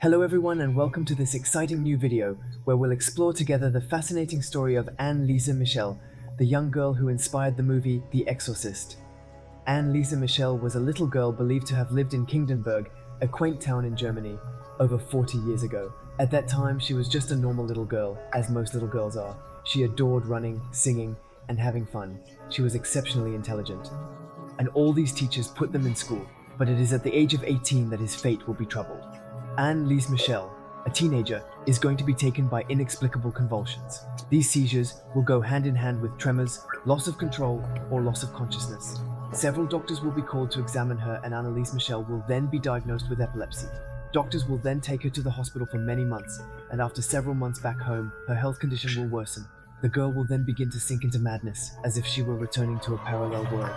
Hello everyone and welcome to this exciting new video where we'll explore together the fascinating story of Anneliese Michel, the young girl who inspired the movie The Exorcist. Anneliese Michel was a little girl believed to have lived in Kingdenberg, a quaint town in Germany, over 40 years ago. At that time, she was just a normal little girl, as most little girls are. She adored running, singing, and having fun. She was exceptionally intelligent. And all these teachers put them in school, but it is at the age of 18 that his fate will be troubled. Anneliese Michel, a teenager, is going to be taken by inexplicable convulsions. These seizures will go hand in hand with tremors, loss of control, or loss of consciousness. Several doctors will be called to examine her, and Anneliese Michel will then be diagnosed with epilepsy. Doctors will then take her to the hospital for many months, and after several months back home, her health condition will worsen. The girl will then begin to sink into madness, as if she were returning to a parallel world.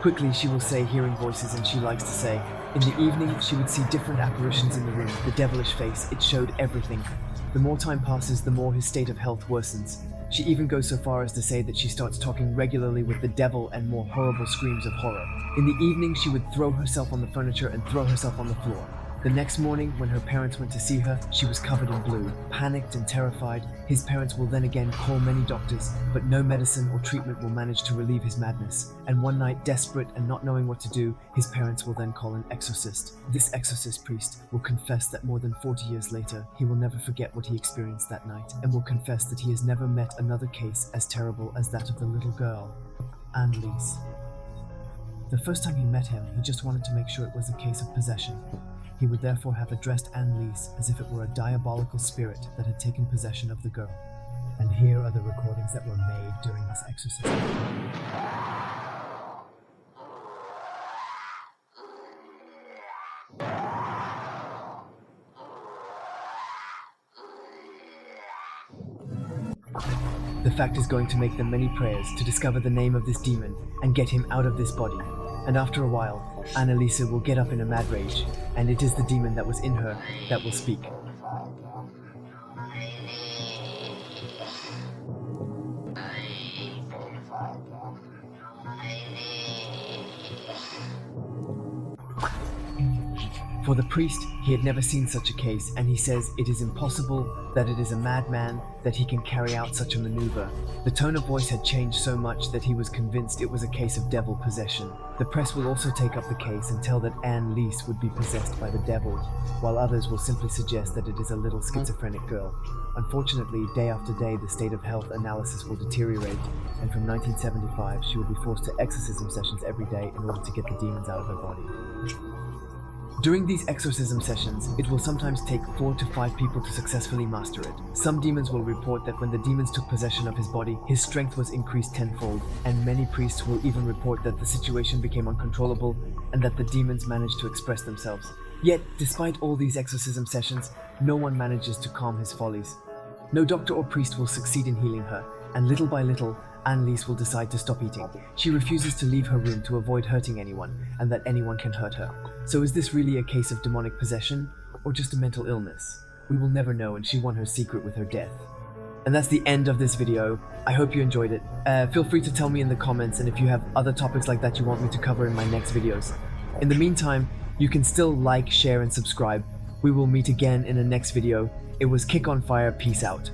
Quickly, she will say hearing voices, and she likes to say, in the evening, she would see different apparitions in the room. The devilish face, it showed everything. The more time passes, the more his state of health worsens. She even goes so far as to say that she starts talking regularly with the devil and more horrible screams of horror. In the evening, she would throw herself on the furniture and throw herself on the floor. The next morning, when her parents went to see her, she was covered in blue. Panicked and terrified, his parents will then again call many doctors, but no medicine or treatment will manage to relieve his madness. And one night, desperate and not knowing what to do, his parents will then call an exorcist. This exorcist priest will confess that more than 40 years later, he will never forget what he experienced that night, and will confess that he has never met another case as terrible as that of the little girl, Anneliese. The first time he met him, he just wanted to make sure it was a case of possession. He would therefore have addressed Anneliese as if it were a diabolical spirit that had taken possession of the girl. And here are the recordings that were made during this exorcism. The fact is going to make them many prayers to discover the name of this demon and get him out of this body. And after a while, Anneliese will get up in a mad rage, and it is the demon that was in her that will speak. For the priest, he had never seen such a case, and he says it is impossible, that it is a madman, that he can carry out such a maneuver. The tone of voice had changed so much that he was convinced it was a case of devil possession. The press will also take up the case and tell that Anneliese would be possessed by the devil, while others will simply suggest that it is a little schizophrenic girl. Unfortunately, day after day, the state of health analysis will deteriorate, and from 1975, she will be forced to exorcism sessions every day in order to get the demons out of her body. During these exorcism sessions, it will sometimes take 4 to 5 people to successfully master it. Some demons will report that when the demons took possession of his body, his strength was increased tenfold, and many priests will even report that the situation became uncontrollable and that the demons managed to express themselves. Yet, despite all these exorcism sessions, no one manages to calm his follies. No doctor or priest will succeed in healing her, and little by little, Anneliese will decide to stop eating. She refuses to leave her room to avoid hurting anyone, and that anyone can hurt her. So is this really a case of demonic possession, or just a mental illness? We will never know, and she won her secret with her death. And that's the end of this video. I hope you enjoyed it. Feel free to tell me in the comments, and if you have other topics like that you want me to cover in my next videos. In the meantime, you can still like, share, and subscribe. We will meet again in the next video. It was Kick on Fire. Peace out.